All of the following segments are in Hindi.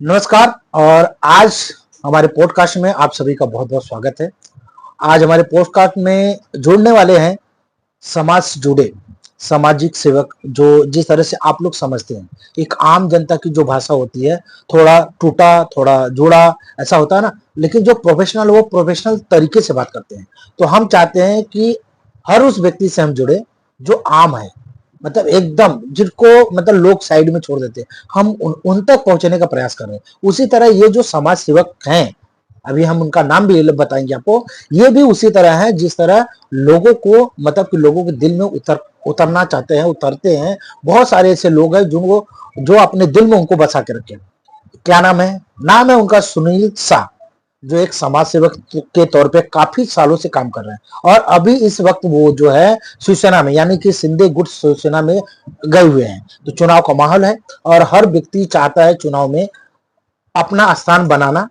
नमस्कार। और आज हमारे पॉडकास्ट में आप सभी का बहुत बहुत स्वागत है। आज हमारे पॉडकास्ट में जुड़ने वाले हैं समाज से जुड़े सामाजिक सेवक, जो जिस तरह से आप लोग समझते हैं एक आम जनता की जो भाषा होती है, थोड़ा टूटा थोड़ा जुड़ा ऐसा होता है ना। लेकिन जो प्रोफेशनल, वो प्रोफेशनल तरीके से बात करते हैं। तो हम चाहते हैं कि हर उस व्यक्ति से हम जुड़े जो आम है, मतलब एकदम जिनको मतलब लोग साइड में छोड़ देते हैं, हम उन तक पहुंचने का प्रयास कर रहे हैं। उसी तरह ये जो समाज सेवक हैं, अभी हम उनका नाम भी बताएंगे आपको, ये भी उसी तरह है जिस तरह लोगों को मतलब कि लोगों के दिल में उतरना चाहते हैं, उतरते हैं। बहुत सारे ऐसे लोग हैं जो अपने दिल में उनको बसा के रखे। क्या नाम है? नाम है उनका सुनील शाह, जो एक समाज सेवक के तौर पे काफी सालों से काम कर रहे हैं। और अभी इस वक्त वो जो है शिवसेना में, यानी कि शिंदे गुट शिवसेना में गए हुए हैं। तो चुनाव का माहौल है और हर व्यक्ति चाहता है चुनाव में अपना स्थान बनाना,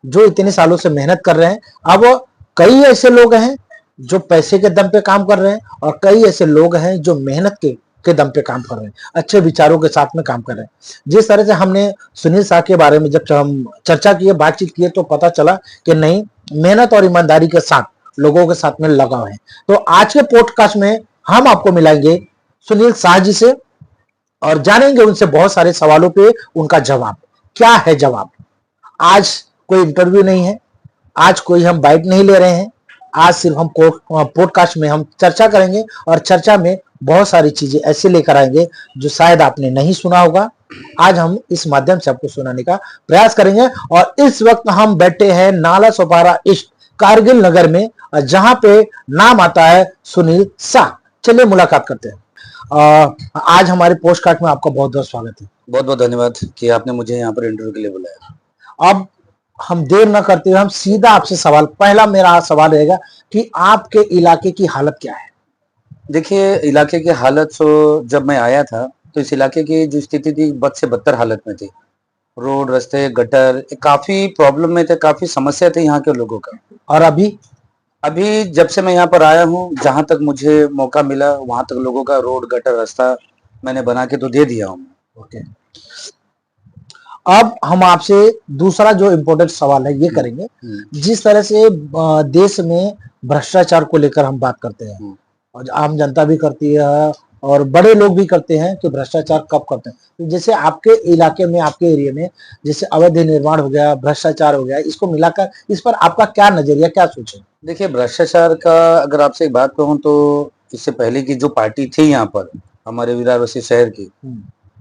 जो इतने सालों से मेहनत कर रहे हैं। अब कई ऐसे लोग हैं जो पैसे के दम पे काम कर रहे हैं और कई ऐसे लोग हैं जो मेहनत के दम पे काम कर रहे हैं, अच्छे विचारों के साथ में काम कर रहे हैं। जिस तरह से हमने सुनील शाह के बारे में जब हम चर्चा किए, बातचीत किए, तो पता चला कि नहीं, मेहनत और ईमानदारी के साथ लोगों के साथ में लगाव है। तो आज के पॉडकास्ट में हम आपको मिलाएंगे सुनील शाह जी से और जानेंगे उनसे बहुत सारे सवालों पे उनका जवाब। क्या है जवाब? आज कोई इंटरव्यू नहीं है, आज कोई हम बाइट नहीं ले रहे हैं। आज सिर्फ हम पॉडकास्ट में हम चर्चा करेंगे और चर्चा में बहुत सारी चीजें ऐसे लेकर आएंगे जो शायद आपने नहीं सुना होगा। आज हम इस माध्यम से आपको सुनाने का प्रयास करेंगे। और इस वक्त हम बैठे हैं नाला सोपारा ईस्ट कारगिल नगर में, जहां पे नाम आता है सुनील शाह। चलिए मुलाकात करते हैं। आज हमारे पोस्टकार्ड में आपका बहुत बहुत स्वागत है। बहुत बहुत धन्यवाद कि आपने मुझे यहाँ पर इंटरव्यू के लिए बुलाया। अब हम देर न करते हुए हम सीधा आपसे सवाल, पहला मेरा सवाल रहेगा कि आपके इलाके की हालत क्या है? देखिए, इलाके की हालत तो जब मैं आया था तो इस इलाके की जो स्थिति थी बद से बदतर हालत में थी। रोड, रास्ते, गटर काफी प्रॉब्लम में थे, काफी समस्या थी यहाँ के लोगों का। और अभी जब से मैं यहाँ पर आया हूँ, जहाँ तक मुझे मौका मिला वहां तक लोगों का रोड, गटर, रास्ता मैंने बना के तो दे दिया हूँ। ओके, अब हम आपसे दूसरा जो इम्पोर्टेंट सवाल है ये करेंगे। जिस तरह से देश में भ्रष्टाचार को लेकर हम बात करते हैं और आम जनता भी करती है और बड़े लोग भी करते हैं कि भ्रष्टाचार कब करते हैं। तो जैसे आपके इलाके में, आपके एरिया में जैसे अवैध निर्माण हो गया, भ्रष्टाचार हो गया, इसको मिलाकर इस पर आपका क्या नजरिया, क्या सोच है? देखिए, भ्रष्टाचार का अगर आपसे एक बात कहूँ तो इससे पहले की जो पार्टी थी यहाँ पर हमारे विरारवासी शहर की,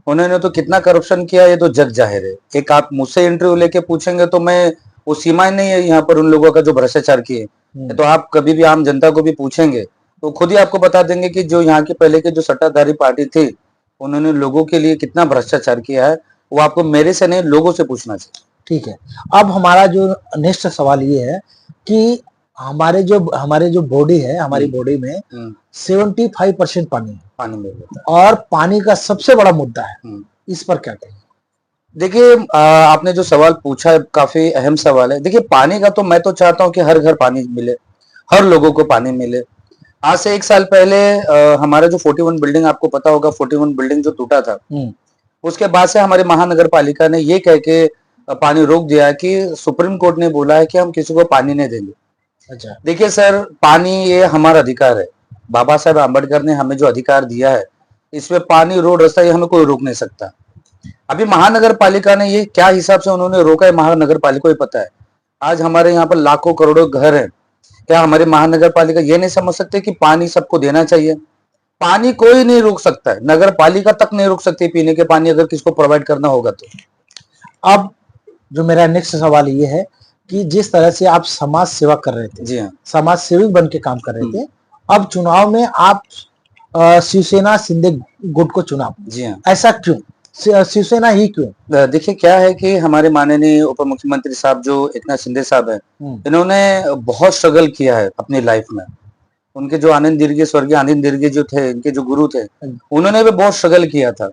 उन्होंने तो कितना करप्शन किया ये तो जग जाहिर है। एक आप मुझसे इंटरव्यू लेके पूछेंगे तो मैं, वो सीमाएं नहीं है यहाँ पर उन लोगों का जो भ्रष्टाचार किए। तो आप कभी भी आम जनता को भी पूछेंगे तो खुद ही आपको बता देंगे कि जो यहाँ की पहले की जो सत्ताधारी पार्टी थी उन्होंने लोगों के लिए कितना भ्रष्टाचार किया है। वो आपको मेरे से नहीं, लोगों से पूछना चाहिए। ठीक है, अब हमारा जो नेक्स्ट सवाल ये है कि हमारे जो बॉडी है, हमारी बॉडी में 75% पानी में होता है और पानी का सबसे बड़ा मुद्दा है। इस पर क्या कहेंगे? देखिए, आपने जो सवाल पूछा है काफी अहम सवाल है। देखिए, पानी का तो मैं तो चाहता हूँ कि हर घर पानी मिले, हर लोगों को पानी मिले। आज से 1 साल पहले हमारा जो 41 बिल्डिंग, आपको पता होगा 41 बिल्डिंग जो टूटा था, उसके बाद से हमारी महानगर पालिका ने ये कह के पानी रोक दिया कि सुप्रीम कोर्ट ने बोला है कि हम किसी को पानी नहीं देंगे। अच्छा, देखिए सर, पानी ये हमारा अधिकार है। बाबा साहब आम्बेडकर ने हमें जो अधिकार दिया है, इसमें पानी, रोड, रास्ता ये हमें कोई रोक नहीं सकता। अभी महानगर पालिका ने ये क्या हिसाब से उन्होंने रोका है, महानगर पालिका को ही पता है। आज हमारे यहाँ पर लाखों करोड़ों घर हैं। क्या हमारी महानगर पालिका ये नहीं समझ सकते कि पानी सबको देना चाहिए? पानी कोई नहीं रोक सकता है, नगर पालिका तक नहीं रोक सकती पीने के पानी अगर किसको प्रोवाइड करना होगा तो। अब जो मेरा नेक्स्ट सवाल ये है कि जिस तरह से आप समाज सेवा कर रहे थे, जी हाँ, समाज सेवक बन के काम कर रहे थे, अब चुनाव में आप शिवसेना शिंदे गुट को चुना। जी हाँ, ऐसा क्यों? शिवसेना ही क्यों? देखिए क्या है कि हमारे माननीय उप मुख्यमंत्री साहब जो एकनाथ शिंदे साहब है, इन्होंने बहुत स्ट्रगल किया है अपनी लाइफ में। उनके जो आनंद दीर्घे, स्वर्गीय आनंद दीर्घे जो थे, इनके जो गुरु थे, उन्होंने भी बहुत स्ट्रगल किया था।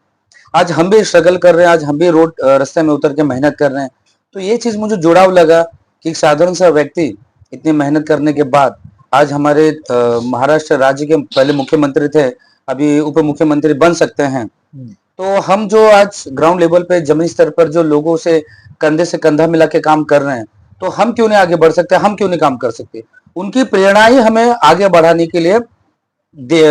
आज हम भी स्ट्रगल कर रहे हैं, आज हम भी रोड रास्ते में उतर के मेहनत कर रहे हैं। तो ये चीज मुझे जुड़ाव लगा कि एक साधारण सा व्यक्ति इतनी मेहनत करने के बाद आज हमारे महाराष्ट्र राज्य के पहले मुख्यमंत्री थे, अभी उप मुख्यमंत्री बन सकते हैं। तो हम जो आज ग्राउंड लेवल पे जमीनी स्तर पर जो लोगों से कंधा मिला के काम कर रहे हैं, तो हम क्यों नहीं आगे बढ़ सकते, हम क्यों नहीं काम कर सकते। उनकी प्रेरणा ही हमें आगे बढ़ाने के लिए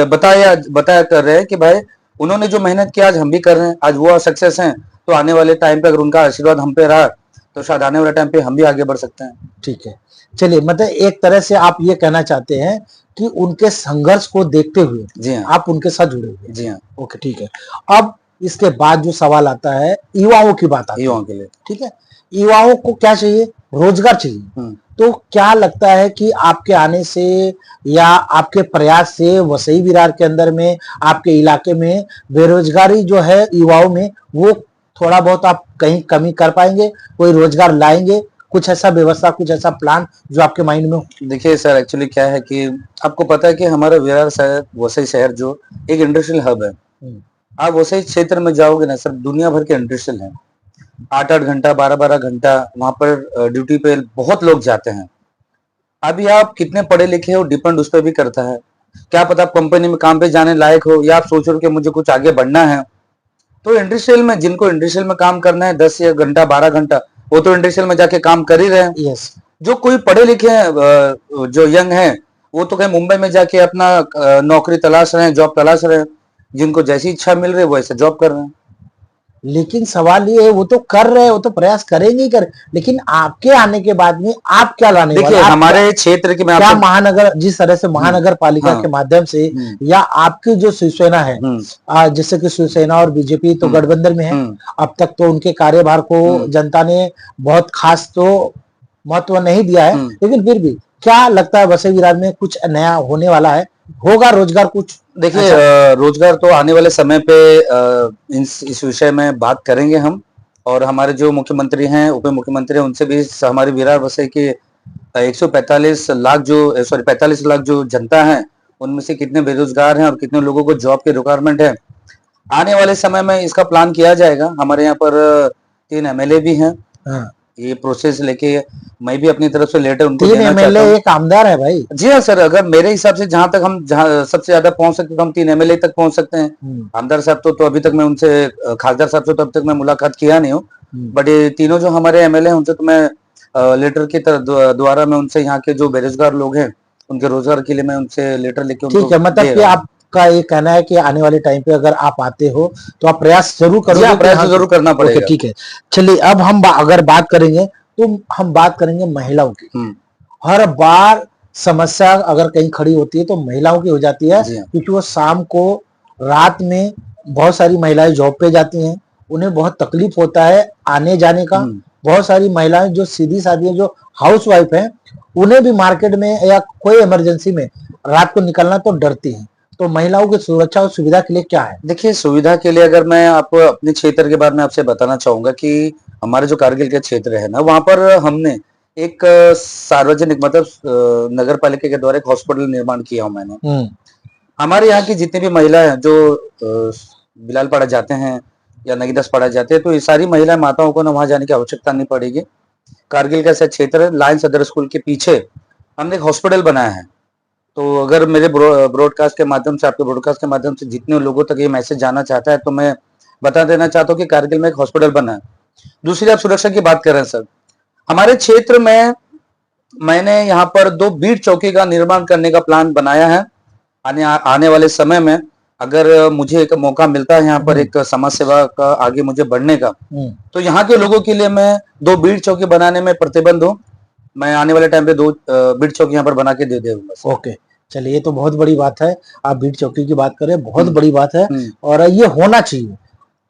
बताया बताया कर रहे हैं कि भाई उन्होंने जो मेहनत की आज हम भी कर रहे हैं, आज वो सक्सेस हैं, तो आने वाले टाइम पे अगर उनका आशीर्वाद हम पे रहा तो शायद आने वाले टाइम पे हम भी आगे बढ़ सकते हैं। ठीक है, चलिए, मतलब एक तरह से आप ये कहना चाहते हैं कि उनके संघर्ष को देखते हुए जी हाँ, आप उनके साथ जुड़े हुए हैं। जी हाँ, ओके, ठीक है। अब इसके बाद जो सवाल आता है, युवाओं की बात आती है। युवाओं के लिए। ठीक है, युवाओं को क्या चाहिए? रोजगार चाहिए। तो क्या लगता है कि आपके आने से या आपके प्रयास से वसई विरार के अंदर में, आपके इलाके में बेरोजगारी जो है युवाओं में, वो थोड़ा बहुत आप कहीं कमी कर पाएंगे? कोई रोजगार लाएंगे? कुछ ऐसा व्यवस्था, कुछ ऐसा प्लान जो आपके माइंड में हो? देखिए सर, एक्चुअली क्या है कि आपको पता है कि हमारा विरार शहर, वसई शहर जो एक इंडस्ट्रियल हब है। आप वसई क्षेत्र में जाओगे ना सर, दुनिया भर के इंडस्ट्रियल हैं। 8-8 घंटा, 12-12 घंटा वहां पर ड्यूटी पे बहुत लोग जाते हैं। अभी आप कितने पढ़े लिखे हो डिपेंड उस पर भी करता है। क्या पता आप कंपनी में काम पे जाने लायक हो, या आप सोच रहे हो कि मुझे कुछ आगे बढ़ना है। तो इंडस्ट्रियल में, जिनको इंडस्ट्रियल में काम करना है 10 या घंटा 12 घंटा, वो तो इंडस्ट्रियल में जाके काम कर ही रहे हैं। यस। जो कोई पढ़े लिखे हैं, जो यंग हैं, वो तो कहीं मुंबई में जाके अपना नौकरी तलाश रहे हैं, जॉब तलाश रहे हैं। जिनको जैसी इच्छा मिल रही है वो ऐसे जॉब कर रहे हैं। लेकिन सवाल ये है, वो तो कर रहे हैं, वो तो प्रयास करेंगे ही कर, लेकिन आपके आने के बाद में आप क्या लाने वाले? देखिए आप हमारे क्षेत्र की मैं क्या आपसे महानगर, जिस तरह से महानगर पालिका के माध्यम से या आपकी जो शिवसेना है, जैसे कि शिवसेना और बीजेपी तो गठबंधन में है, अब तक तो उनके कार्यभार को जनता ने बहुत खास तो महत्व नहीं दिया है, लेकिन फिर भी क्या लगता है वसई विरार में कुछ नया होने वाला है? होगा रोजगार कुछ? देखिए रोजगार तो आने वाले समय पे इस विषय में बात करेंगे हम, और हमारे जो मुख्यमंत्री हैं, उप मुख्यमंत्री हैं, उनसे भी हमारे विरार वसई के 145 लाख जो 45 लाख जो जनता है, उनमें से कितने बेरोजगार हैं और कितने लोगों को जॉब की रिक्वायरमेंट है, आने वाले समय में इसका प्लान किया जाएगा। हमारे यहाँ पर 3 एमएलए भी हैं। ये प्रोसेस लेके मैं भी अपनी तरफ से लेटर उनको 3 देना चाहता एमएलए हूं। एक आमदार है भाई। जी हाँ सर, अगर मेरे हिसाब से जहां तक हम जहां सबसे ज्यादा पहुंच सकते तो हम 3 एमएलए तक पहुंच सकते हैं। आमदार साहब तो अभी तक मैं उनसे, खासदार साहब से तो अभी तक मैं मुलाकात किया नहीं हूँ, बट ये तीनों जो हमारे एमएलए हैं उनसे तो मैं लेटर के द्वारा मैं उनसे यहाँ के जो बेरोजगार लोग हैं उनके रोजगार के लिए मैं उनसे लेटर लेके उनको ठीक है, मतलब कि आपका ये कहना है कि आने वाले टाइम पे अगर आप आते हो तो आप प्रयास जरूर करोगे? प्रयास जरूर करना पड़ेगा। ठीक है, चलिए, अब हम अगर बात करेंगे तो हम बात करेंगे महिलाओं की। हर बार समस्या अगर कहीं खड़ी होती है तो महिलाओं की हो जाती है, क्योंकि वो शाम को, रात में बहुत सारी महिलाएं जॉब पे जाती हैं, उन्हें बहुत तकलीफ होता है आने जाने का। बहुत सारी महिलाएं जो सीधी सादी है, जो हाउस वाइफ है, उन्हें भी मार्केट में या कोई इमरजेंसी में रात को निकलना तो डरती हैं। तो महिलाओं की सुरक्षा और सुविधा के लिए क्या है? देखिए सुविधा के लिए अगर मैं आपको अपने क्षेत्र के बारे में आपसे बताना चाहूंगा कि हमारे जो कारगिल के क्षेत्र है ना, वहां पर हमने एक सार्वजनिक, मतलब नगर पालिका के द्वारा एक हॉस्पिटल निर्माण किया हूं मैंने। हमारे यहाँ की जितनी भी महिलाएं हैं जो बिलाल पड़ा जाते हैं या नगीदस पड़ा जाते हैं, तो ये सारी महिला माताओं को ना वहां जाने की आवश्यकता नहीं पड़ेगी। कारगिल का ऐसा क्षेत्र है, लायंस सदर स्कूल के पीछे हमने एक हॉस्पिटल बनाया है। तो अगर मेरे ब्रॉडकास्ट के माध्यम से, आपके ब्रॉडकास्ट के माध्यम से जितने लोगों तक ये मैसेज जाना चाहता है, तो मैं बता देना चाहता हूँ कि कारगिल में एक हॉस्पिटल बना है। दूसरी, आप सुरक्षा की बात कर रहे हैं सर, हमारे क्षेत्र में मैंने यहाँ पर 2 बीट चौकी का निर्माण करने का प्लान बनाया है। आने वाले समय में अगर मुझे एक मौका मिलता है यहाँ पर एक समाज सेवा का आगे मुझे बढ़ने का, तो यहाँ के लोगों के लिए मैं 2 बीट चौकी बनाने में प्रतिबद्ध हूँ। मैं आने वाले टाइम पे 2 बीट चौकी यहाँ पर बना के दे दूंगा। ओके, चलिए, ये तो बहुत बड़ी बात है। आप बीट चौकी की बात करें, बहुत बड़ी बात है, और ये होना चाहिए,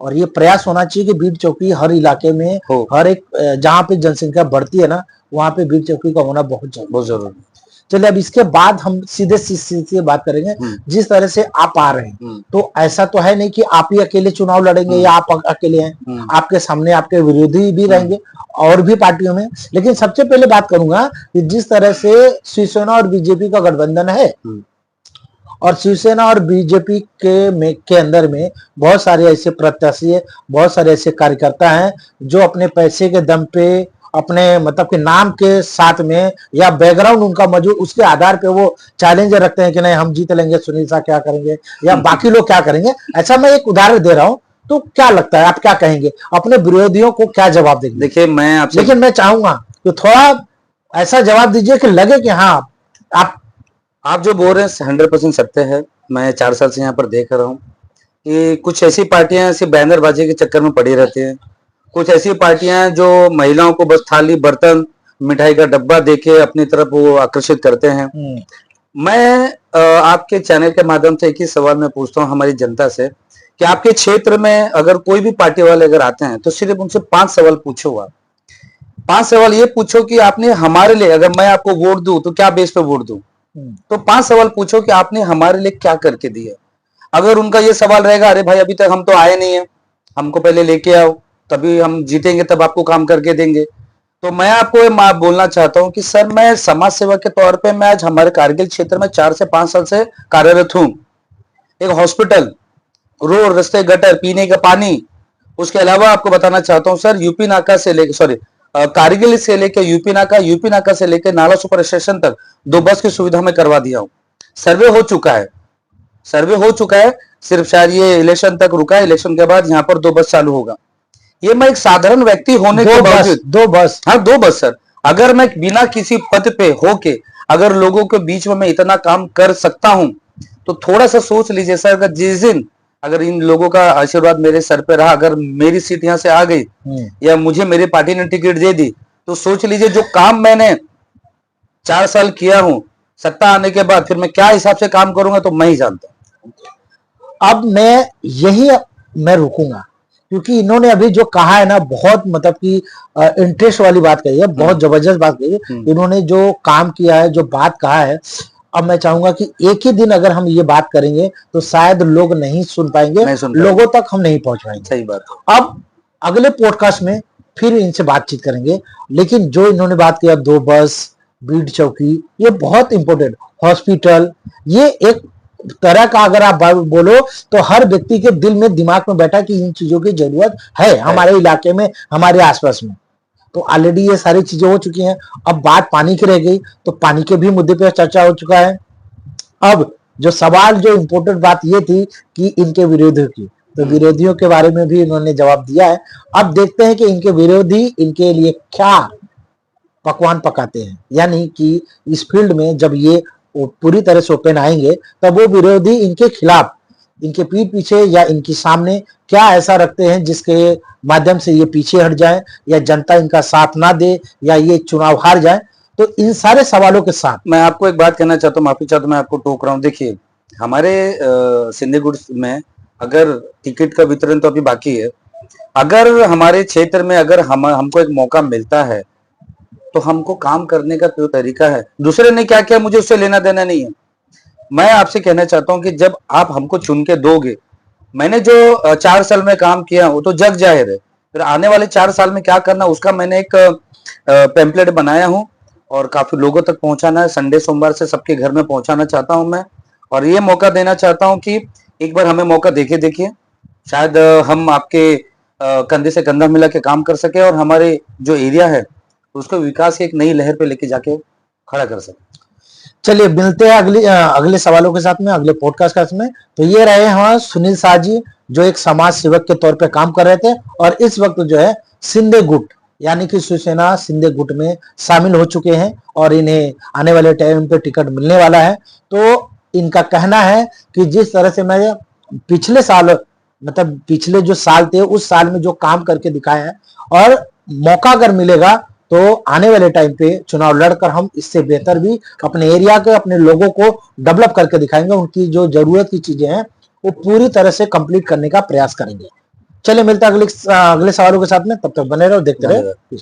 और ये प्रयास होना चाहिए कि बीट चौकी हर इलाके में, हर एक जहाँ पे जनसंख्या बढ़ती है ना, वहां पे बीट चौकी का होना बहुत जरूरी है। चलिए, अब इसके बाद हम सीधे बात करेंगे। जिस तरह से आप आ रहे हैं, तो ऐसा तो है नहीं कि आप ही अकेले चुनाव लड़ेंगे या आप अकेले हैं। आपके सामने आपके विरोधी भी रहेंगे और भी पार्टियों में। लेकिन सबसे पहले बात करूंगा कि जिस तरह से शिवसेना और बीजेपी का गठबंधन है, और शिवसेना और बीजेपी के अंदर में बहुत सारे ऐसे प्रत्याशी है, बहुत सारे ऐसे कार्यकर्ता हैं जो अपने पैसे के दम पे, अपने मतलब के नाम के साथ में या बैकग्राउंड उनका मौजूद, उसके आधार पे वो चैलेंज रखते हैं कि नहीं हम जीत लेंगे, सुनील शाह क्या करेंगे या बाकी लोग क्या करेंगे। ऐसा मैं एक उदाहरण दे रहा हूं तो क्या लगता है, आप क्या कहेंगे, अपने विरोधियों को क्या जवाब देंगे? देखिए मैं आपसे, लेकिन मैं चाहूंगा कि थोड़ा ऐसा जवाब दीजिए कि लगे कि हाँ आप जो बोल रहे हैं 100% सत्य है। मैं 4 साल से यहाँ पर देख रहा हूँ कि कुछ ऐसी पार्टियां ऐसी बैनरबाजी के चक्कर में पड़ी रहती हैं। कुछ ऐसी पार्टियां जो महिलाओं को बस थाली बर्तन मिठाई का डब्बा देके अपनी तरफ वो आकर्षित करते हैं। मैं आपके चैनल के माध्यम से एक ही सवाल मैं पूछता हूँ हमारी जनता से कि आपके क्षेत्र में अगर कोई भी पार्टी वाले अगर आते हैं तो सिर्फ उनसे 5 सवाल पूछो। आप 5 सवाल ये पूछो कि आपने हमारे लिए, अगर मैं आपको वोट दूं तो क्या बेस पे वोट दूं, तो 5 सवाल पूछो कि आपने हमारे लिए क्या करके दिया। अगर उनका ये सवाल रहेगा अरे भाई अभी तक हम तो आए नहीं है, हमको पहले लेके आओ तभी हम जीतेंगे तब आपको काम करके देंगे, तो मैं आपको ये बोलना चाहता हूं कि सर मैं समाज सेवा के तौर पे मैं आज हमारे कारगिल क्षेत्र में 4 से 5 साल से कार्यरत हूं। एक हॉस्पिटल, रोड, रास्ते, गटर, पीने का पानी, उसके अलावा आपको बताना चाहता हूं सर यूपी नाका से लेकर कारगिल से लेकर यूपी नाका से लेकर नाला सुपर स्टेशन तक 2 बस की सुविधा मैं करवा दिया हूं। सर्वे हो चुका है, सिर्फ शायद ये इलेक्शन तक रुका है, इलेक्शन के बाद यहाँ पर 2 बस चालू होगा। ये मैं एक साधारण व्यक्ति होने के बावजूद 2 बस, हाँ 2 बस सर, अगर मैं बिना किसी पद पे होके अगर लोगों के बीच में मैं इतना काम कर सकता हूं तो थोड़ा सा सोच लीजिए सर, अगर जिस दिन अगर इन लोगों का आशीर्वाद मेरे सर पे रहा, अगर मेरी सीट यहाँ से आ गई या मुझे मेरी पार्टी ने टिकट दे दी, तो सोच लीजिए जो काम मैंने 4 साल किया हूं, सत्ता आने के बाद फिर मैं क्या हिसाब से काम करूंगा तो मैं ही जानता हूं। अब मैं रुकूंगा क्योंकि इन्होंने अभी जो कहा है ना, बहुत मतलब कि इंटरेस्ट वाली बात कही है, बहुत जबरदस्त बात कही है। इन्होंने जो काम किया है, जो बात कहा है, अब मैं चाहूंगा कि एक ही दिन अगर हम ये बात करेंगे तो शायद लोग नहीं सुन पाएंगे, लोगों तक हम नहीं पहुंच पाएंगे। सही बात है। अब अगले पॉडकास्ट में फिर इनसे बातचीत करेंगे, लेकिन जो इन्होंने बात किया 2 बस, बीट चौकी, ये बहुत इंपॉर्टेंट, हॉस्पिटल, ये एक तरह का अगर आप बोलो तो हर व्यक्ति के दिल में दिमाग में बैठा कि इन चीजों की जरूरत है हमारे इलाके में, हमारे आसपास में। तो ऑलरेडी ये सारी चीजें हो चुकी हैं। अब बात पानी की रह गई, तो पानी के भी मुद्दे पे चर्चा हो चुका है। अब जो सवाल, जो इम्पोर्टेंट बात ये थी कि इनके विरोधियों की, तो विरोधियों के बारे में भी इन्होंने जवाब दिया है। अब देखते हैं कि इनके विरोधी इनके लिए क्या पकवान पकाते हैं, यानी कि इस फील्ड में जब ये पूरी तरह से ओपन आएंगे तब वो विरोधी इनके खिलाफ, इनके पीठ पीछे या इनके सामने क्या ऐसा रखते हैं जिसके माध्यम से ये पीछे हट जाए या जनता इनका साथ ना दे या ये चुनाव हार जाए। तो इन सारे सवालों के साथ मैं आपको एक बात कहना चाहता हूँ, माफी चाहता हूँ मैं आपको टोक रहा हूँ। देखिए हमारे सिंधीगुड़ में अगर टिकट का वितरण तो अभी बाकी है, अगर हमारे क्षेत्र में अगर हमको एक मौका मिलता है तो हमको काम करने का जो तरीका है, दूसरे ने क्या किया मुझे उससे लेना देना नहीं है। मैं आपसे कहना चाहता हूं कि जब आप हमको चुन के दोगे, मैंने जो 4 साल में काम किया वो तो जग जाहिर है, फिर आने वाले 4 साल में क्या करना उसका मैंने एक पेम्पलेट बनाया हूं और काफी लोगों तक पहुंचाना है। संडे सोमवार से सबके घर में पहुंचाना चाहता हूं मैं, और ये मौका देना चाहता हूं कि एक बार हमें मौका देखिए, शायद हम आपके कंधे से कंधा मिला के काम कर सके और हमारे जो एरिया है उसको विकास की एक नई लहर पे लेके जाके खड़ा कर सके। चलिए मिलते हैं अगले सवालों के साथ में, अगले पॉडकास्ट में। तो ये रहे हमारे सुनील शाह जी, जो एक समाज सेवक के तौर पे काम कर रहे थे और इस वक्त जो है सिंधे गुट यानी कि शिवसेना सिंधे गुट में शामिल हो चुके हैं और इन्हें आने वाले टाइम पे टिकट मिलने वाला है। तो इनका कहना है कि जिस तरह से मैं पिछले साल, मतलब पिछले जो साल थे उस साल में जो काम करके दिखाया है, और मौका अगर मिलेगा तो आने वाले टाइम पे चुनाव लड़कर हम इससे बेहतर भी अपने एरिया के, अपने लोगों को डेवलप करके दिखाएंगे। उनकी जो जरूरत की चीजें हैं वो पूरी तरह से कंप्लीट करने का प्रयास करेंगे। चलिए मिलता है अगले सवालों के साथ में, तब तक बने रहो, देखते रहो।